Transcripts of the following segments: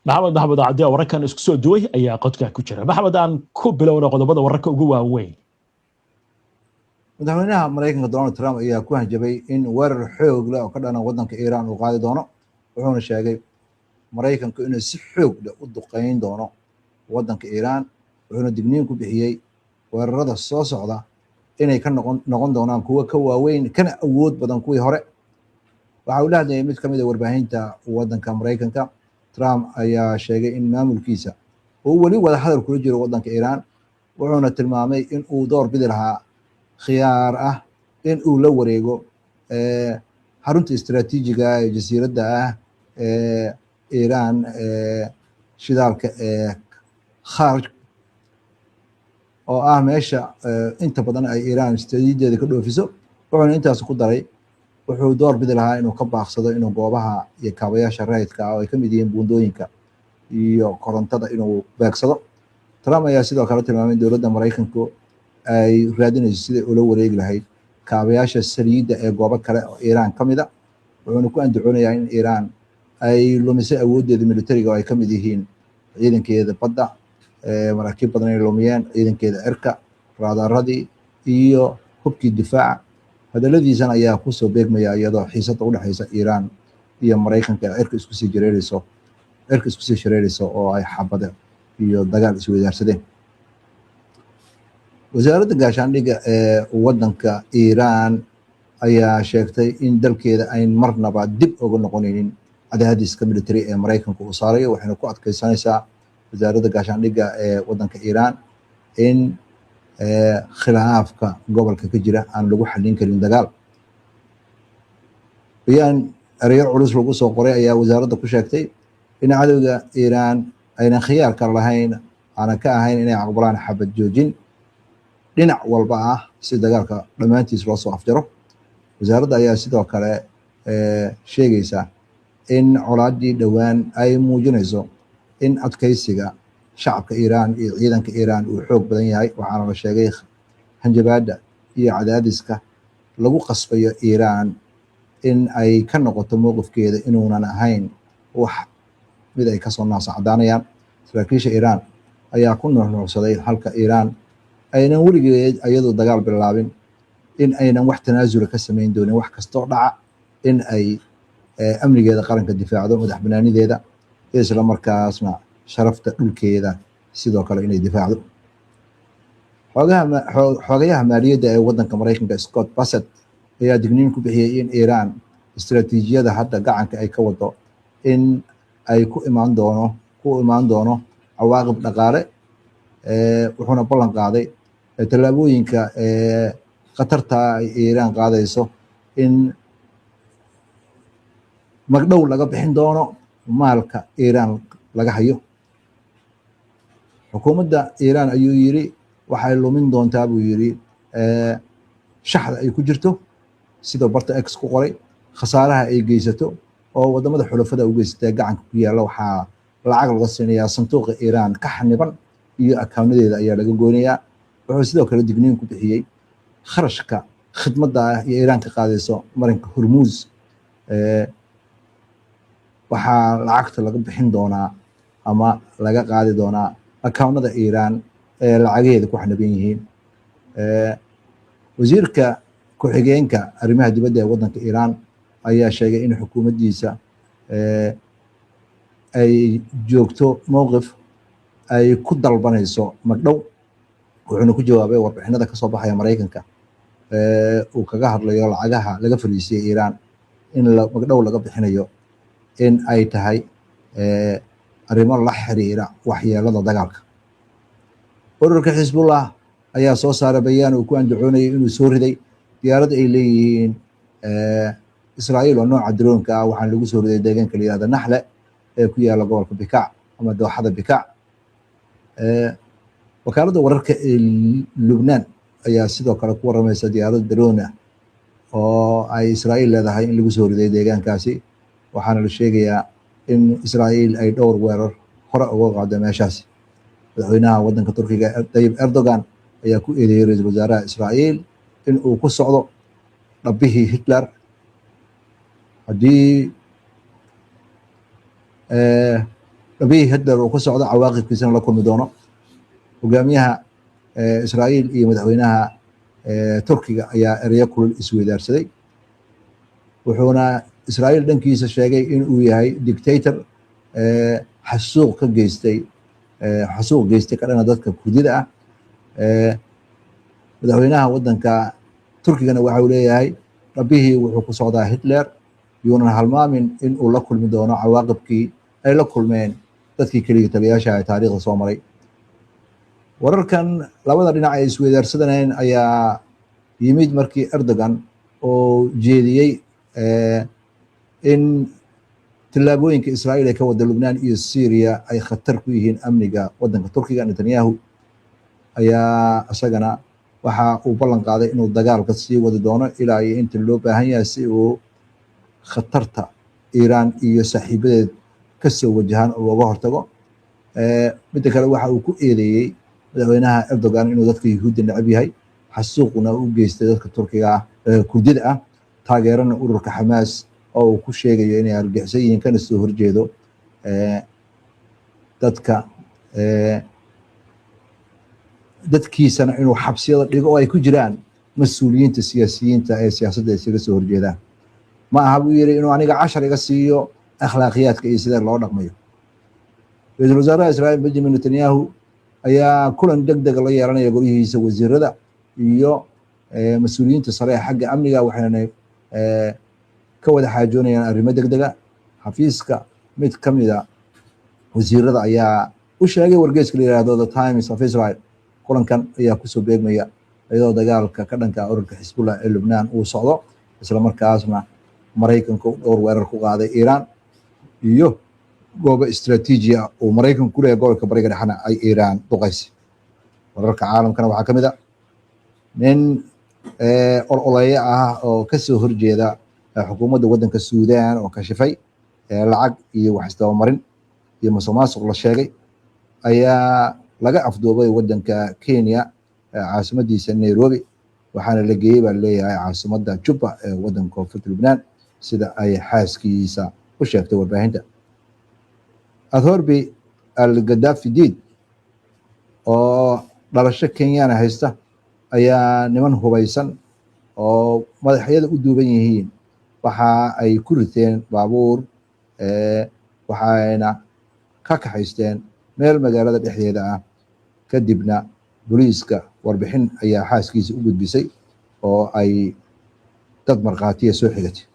maxamed cabdi wararkan isku soo duway ayaa qodka ku jira. maxamed aan ku bilowno qodobada wararka ugu waaweyn. madaxweynaha Mareykanka Donald Trump ayaa ku hanjabay in weerar xoog leh oo ka dhana wadanka Iran uu qaadi doono, wuxuuna sheegay Mareykanku inuu si xoog leh u duqeyn doono wadanka Iran, wuxuuna digniin ku bixiyay weerarada soo socda inay ka noqon doonaan kuwa ka waaweyn kana awood badan kuwii hore. waxa uu leeyahay mid kamid ah warbaahinta wadanka Mareykanka. Trump ayaa sheegay in maamulkiisa uu wali wada hadal kula jiro wadanka Iran, wuxuuna tilmaamay in uu door bidi lahaa khiyaar ah in uu la wareego xarunta istiraatiijiga ee jasiiradda ah ee Iran shidaalka Kharj oo ah meesha inta badan ay Iran istiraatiijiyadeeda ka dhoofiso. wuxuuna intaas ku daray wuxuu door bidi lahaa inuu ka baaqsado inuu goobaha iyo kaabayaasha rayidka oo ay ka mid yihiin buundooyinka iyo korontada inuu beegsado. Trump ayaa sidoo kale tilmaamay in dowladda Mareykanku ay raadinayso sidii ula wareegi lahayd kaabayaasha saliidda ee goobo kale oo Iran ka mid ah, wuxuuna ku andacoonayaa in Iran ay lumisay awooddeeda militariga oo ay ka mid yihiin ciidankeeda badda, maraakiib badan ay lumiyeen, ciidankeeda cirka, raadaaradii iyo hubkii difaaca. hadaladiisan ayaa kusoo beegmaya iyadoo xiisada u dhexeysa Iran iyo Mareykanka cirka isku sii shareerayso oo ay xabada iyo dagaal isweydaarsadeen. wasaaradda gaashaandhigga ee wadanka Iran ayaa sheegtay in dalkeeda ay marnaba dib uga noqonaynin cadaadiska military ee Mareykanka uu saarayo, waxayna ku adkeysanaysaa wasaaradda gaashaandhigga ee wadanka Iran in khilaafka gobolka ka jira aan lagu xallin karin dagaal. bayaan ereyo culus lagu soo qoray ayaa wasaaradda ku sheegtay in cadowga Iran aynan khiyaarka lahayn, aanan ka ahayn inay aqbalaan xabad joojin dhinac walba ah si dagaalka dhammaantiis loo soo afjaro. wasaaradda ayaa sidoo kale sheegaysa in colaadii dhowaan ay muujinayso in adkeysiga shacabka Iran iyo ciidanka Iran uu xoog badan yahay, waxaana la sheegay hanjabaadda iyo cadaadiska lagu qasbayo Iran in ay ka noqoto mowqifkeeda inuunan ahayn wax mid ay kasoo naasacdaanayaan. saraakiisha Iran ayaa ku nuuxnuuxsaday halka Iran aynan weligeed iyadoo dagaal bilaabin in aynan wax tanaasula ka samayn doonin wax kastoo dhaca, in ay amnigeeda qaranka difaacdo, madax banaanideeda, isla markaasna sharafta dhulkeeda sidoo kale inay difaacdo. xogayaha maaliyadda ee wadanka Mareykanka Scott Bassett ayaa digniin ku bixiyay in Iran istiraatiijiyada hadda gacanka ay ka wado in ay ku imaan doono cawaaqib dhaqaale, wuxuuna ballan qaaday tallaabooyinka khatarta ay Iran qaadayso in magdhow laga bixin doono maalka Iran laga hayo. xukuumadda Iran ayuu yiri waxay lumin doontaa buu yiri shaxda ay ku jirto, sidoo barta X ku qoray khasaaraha ay geysato oo wadamada xulafada u geystay gacanka ku yaala. waxaa lacag laga siinayaa sanduuqa Iran ka xaniban iyo akawnadeeda ayaa laga goonayaa. wuxuu sidoo kale digniin ku bixiyay kharashka khidmadda ah iyo Iran ka qaadayso marinka Hormuz. waxaa lacagta laga bixin doonaa ama laga qaadi doonaa akawnada Iran ee lacageeda ku xanaban yihiin. wasiirka ku-xigeenka arrimaha dibadda ee wadanka Iran ayaa sheegay in xukuumaddiisa ay joogto mowqif ay ku dalbanayso magdhow, wuxuuna ku jawaabay warbixinada kasoo baxaya Mareykanka uu kaga hadlayo lacagaha laga fariisiyay Iran in magdhow laga bixinayo in ay tahay arrimo la xiriira waxyeelada dagaalka. ururka Xisbullah ayaa soo saaray bayaan uu ku andacoonayay inuu soo riday diyaarad ay leeyihiin Israa'iil oo nooca droonka ah, waxaana lagu soo riday deegaanka la yihahdo Naxle ee ku yaala gobolka Bikac ama dooxada Bikac. wakaaladda wararka ee Lubnaan ayaa sidoo kale ku waramaysa diyaarad drone ah oo ay Israa'iil leedahay in lagu soo riday deegaankaasi, waxaana la sheegayaa in Israa'iil ay dhowr weerar hore uga qaado meeshaasi. madaxweynaha wadanka Turkiga Tayyip Erdogan ayaa ku eedeeyay ra'iisul wasaaraha Israa'iil in uu ku socdo dhabbihii Hitler. haddii dhabihi Hitler uu ka socdo cawaaqibkiisana la kulmi doono hogaamiyaha Israa'iil iyo madaxweynaha Turkiga ayaa ereyo kulul isweydaarsaday wuxuuna Israa'iil dhankiisa sheegay in uu yahay dictator xasuuq geystay ka dhana dadka Kurdida ah madaxweynaha wadanka Turkigana waxa uu leeyahay dhabihi wuxuu ku socdaa Hitler yuuna halmaamin in uu la kulmi doono cawaaqibkii ay la kulmeen dadkii kaliya taliyaasha ee taariikhda soo maray wararkan labada dhinac ay isweydaarsadeen ayaa yimid markii Erdogan oo jeediyey in tillaabooyinka Israa'iil ay ka wada Lubnaan iyo Syria ay khatar ku yihiin amniga wadanka Turkiga Netanyahu ayaa asagana waxa uu ballan qaaday inuu dagaalka sii wadi doono ilaa iyo inta loo baahan yahay si uu khatarta Iiraan iyo saaxiibadeed ka soo wajahan oo looga hortago midda kale waxa uu ku eedeeyey madaxweynaha Erdogan inuu dadka Yahuudda necab yahay xasuuqna u geystay dadka Turkiga Kurdida ah taageerana ururka Xamaas oo uu ku sheegayo inay argixisay yihiin kana soo horjeedo dadkiisana inuu xabsiyada dhigo oo ay ku jiraan mas'uuliyiinta siyaasiyiinta ee siyaasadda isaga soo horjeedaan ma aha buu yiri inuu aniga 10 iga siiyo akhlaaqiyaadka iyo sida loo dhaqmayo ra'iisul wasaaraha Israa'iil Benjamin Netanyahu ayaa kulan degdeg la yeelanaya golihiisa wasiirada iyo mas'uuliyiinta sare xagga amniga waxaana ka wada xaajoonayaan arrimo degdega xafiiska mid kamida wasiirada ayaa u sheegay wargeyska la yiraahdo The Times of Israel kulankan ayaa ku soo beegmaya iyadoo dagaalka ka dhanka ururka Hezbollah ee Lubnaan uu socdo isla markaasna Mareykanku dhowr weerar ku qaaday Iiraan iyo goobo istiraatiiji ah oo Mareykanku ku leeyahay gobolka Bariga Dhexe ay Iiraan duqaysay wararka caalamkana waxaa kamid ah nin ololaya ah oo ka soo horjeeda xukuumadda wadanka Suudaan oo ka shifay lacag iyo wax isdabamarin iyo musuqmaasuq la sheegay ayaa laga afduubay wadanka Kenya caasimadiisa Nairobi waxaana la geeyay baa leeyahay caasimadda Juba ee wadanka Koonfurta Lubnaan sida ay xaaskiisa u sheegtay warbaahinta Athorbi al-Gaddafi diid oo dhalasho Kenyana haysta ayaa niman hubaysan oo madaxyada u duuban yihiin waxa ay ku riteen baabuur waxayna ka kaxaysteen meel magaalada dhexdeeda ah kadibna booliiska warbixin ayaa xaaskiisa u gudbisay oo ay dad marqaatiya soo xigatay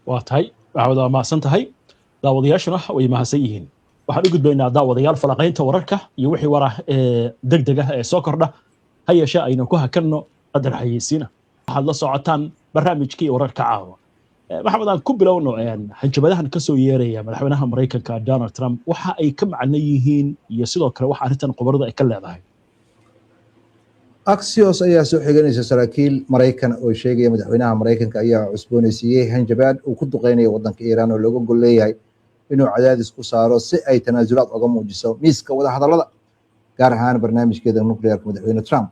waa tahay waxaad mahadsan tahay daawadayaashuna way mahadsan yihiin waxaan u gudbaynaa daawadayaal falaqaynta wararka iyo wixii wara degdeg ah ee soo kordha ha yeeshee aynu ku hakanno qadar xayeysiina waxaad la socotaan barnaamijkii wararka caawa maxamed aan ku bilowno hanjabadahan ka soo yeeraya madaxweynaha Mareykanka Donald Trump waxa ay ka macno yihiin iyo sidoo kale waxa arrintan qobarada ay ka leedahay Axios ayaa soo xiganaysa saraakiil Mareykan oo sheegaya madaxweynaha Mareykanka ayaa cusboonaysiiyay hanjabaad uu ku duqeynayo wadanka Iiraan oo looga gol leeyahay inuu cadaadis ku saaro si ay tanaasulaad uga muujiso miiska wada hadallada gaar ahaan barnaamijkeeda nuclearka madaxweyne Trump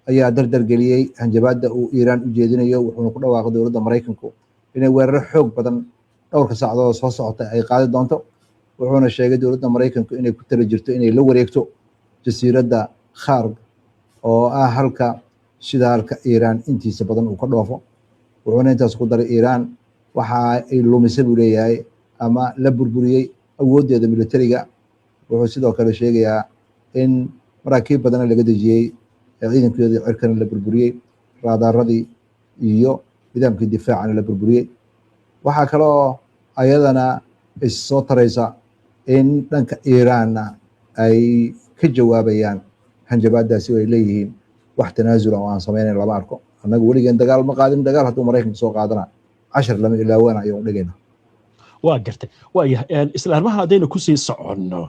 ayaa dardar geliyay hanjabaadda uu Iiraan u jeedinayo wuxuuna ku dhawaaqay dowladda Mareykanku inay weerar xoog badan dhowrka saacadood soo socota ay qaadi doonto wuxuuna sheegay dowladda Mareykanku inay ku tala jirto inay la wareegto jasiiradda Kharg oo ah halka shidaalka Iiraan intiisa badan uu ka dhoofo wuxuuna intaas ku daray Iiraan waxa ay lumisay buu leeyahay ama la burburiyey awooddeeda militariga wuxuu sidoo kale sheegayaa in maraakiib badan laga dejiyey ciidankeeda cirkana la burburiyey raadaaradii iyo nidaamkii difaacana la burburiyey waxaa kaloo ayadana is soo taraysa in dhanka Iiraanna ay ka jawaabayaan hanjabaadaasi oo ay leeyihiin wax tanaasula oo aan sameynayn lama arko annagu weligeen dagaal ma qaadin dagaal hadduu Mareykanka soo qaadana 10 lama ilaawana ayuu dhigayna waa gartay waayahay isla arrimaha haddaynu ku sii soconno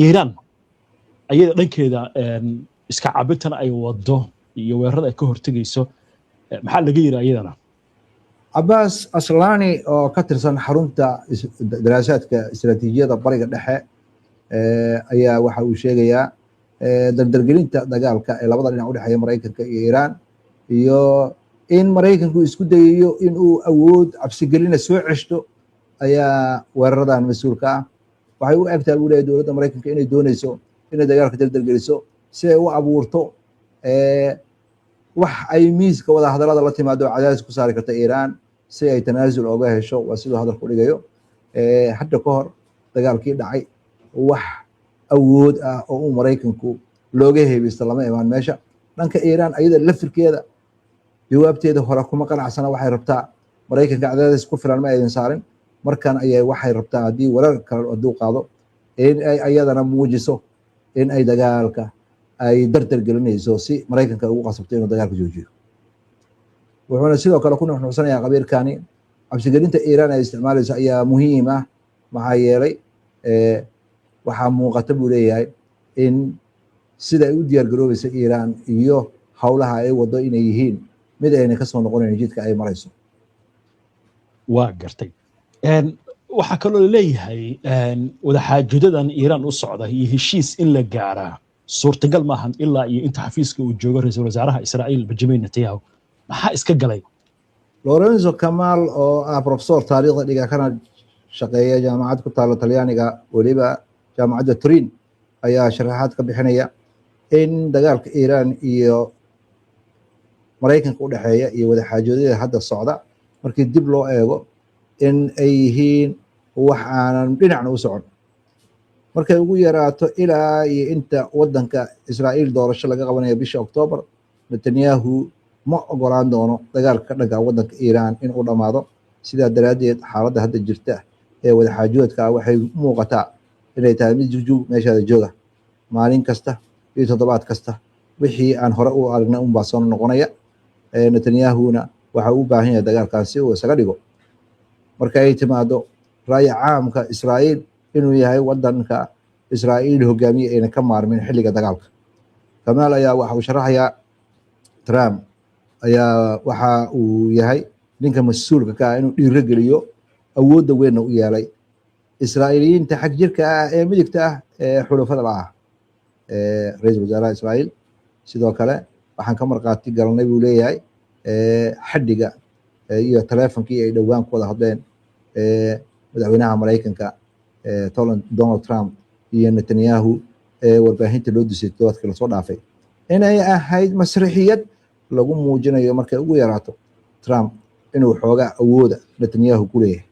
Iiraan ayada dhankeeda iska cabitan ay wado iyo weerarada ay ka hortagayso maxaa laga yiri ayadana Abbas Aslani oo ka tirsan xarunta daraasaadka istiraatiijiyadda bariga dhexe ayaa waxa uu sheegayaa dardargelinta dagaalka ee labada dhinac u dhexeeya Mareykanka iyo Iiraan iyo in Mareykanku isku dayayo in uu awood cabsigelina soo ceshto ayaa weeraradan mas-uulka ah. waxay u egtaa buu leeyahay dowladda maraykanka inay doonayso inay dagaalka daldalgeliso si ay u abuurto wax ay miiska wada hadallada la timaado oo cadaadis ku saari karta Iiraan si ay tanaasul oga hesho. waa sidoo hadalku dhigayo. hadda ka hor dagaalkii dhacay wax awood ah oo uu maraykanku looga heebeysto lama imaan meesha. dhanka Iiraan ayada laftirkeeda jawaabteeda hore kuma qanacsana. waxay rabtaa maraykanka cadaadis ku filan ma aydan saarin, markan ayay waxay rabtaa haddii weerar kale hadduu qaado in ay ayadana muujiso in ay dagaalka ay dardar gelinayso si maraykanka ugu qasabto inuu dagaalka joojiyo. wuxuuna sidoo kale ku nuxnuuxsanayaa qabiilkani cabsigelinta Iiraan ay isticmaalayso ayaa muhiim ah, maxaa yeelay waxaa muuqata buu leeyahay in sida ay u diyaar garoobaysa Iiraan iyo howlaha ay wado inay yihiin mid ayna ka soo noqonayn jidka ay marayso. waa gartay. waxaa kaloo laleeyahay wadaxaajodadan Iiraan u socda iyo heshiis in la gaaraa suurtagal maahan ilaa iyo inta xafiiska uu joogo ra-iisul wasaaraha Israa'iil Benjamin Netanyahu. maxaa iska galay? Lorenzo Kamal oo ah professor taariikhda dhiga kana shaqeeya jaamacad ku taala Talyaaniga waliba jaamacadda Turin ayaa sharaxaad ka bixinaya in dagaalka Iiraan iyo Maraykanka u dhaxeeya iyo wadaxaajoodada hadda socda markii dib loo eego in ay yihiin wax aanan dhinacna u socon. markay ugu yaraato ilaa iyo inta wadanka Israa'iil doorasho laga qabanayo bisha Oktoobar, Netanyahu ma ogolaan doono dagaalka ka dhanka wadanka Iiraan in uu dhamaado. sidaa daraadeed xaaladda hadda jirta ee wadaxaajoodka waxay muuqataa inay tahay mid jugjug meeshaada jooga. maalin kasta iyo toddobaad kasta wixii aan hore u aragnay unbaa soo noqonaya. Netanyahuna waxa uu u baahan yahay dagaalkaasi uu isaga dhigo marka ay timaado raaya caamka Israa'iil inuu yahay wadanka Israa'iil hogaamiye ayna ka maarmin xilliga dagaalka. Kamal ayaa waxa uu sharaxayaa Trump ayaa waxa uu yahay ninka mas-uulka ka ah inuu dhiirigeliyo awoodda weynna u yeelay Israa'iiliyiinta xag jirka ah ee midigta ah ee xulafada la ah ra-iisul wasaaraha Israa'iil. sidoo kale waxaan ka marqaati galnay buu leeyahay xadhiga iyo taleefonkii ay dhowaan ku wada hadleen madaxweynaha Maraykanka Donald Trump iyo Netanyahu warbaahinta loo disay todobaadkii lasoo dhaafay inay ahayd masraxiyad lagu muujinayo markay ugu yaraato Trump inuu xoogaa awooda Netanyahu ku leeyahay.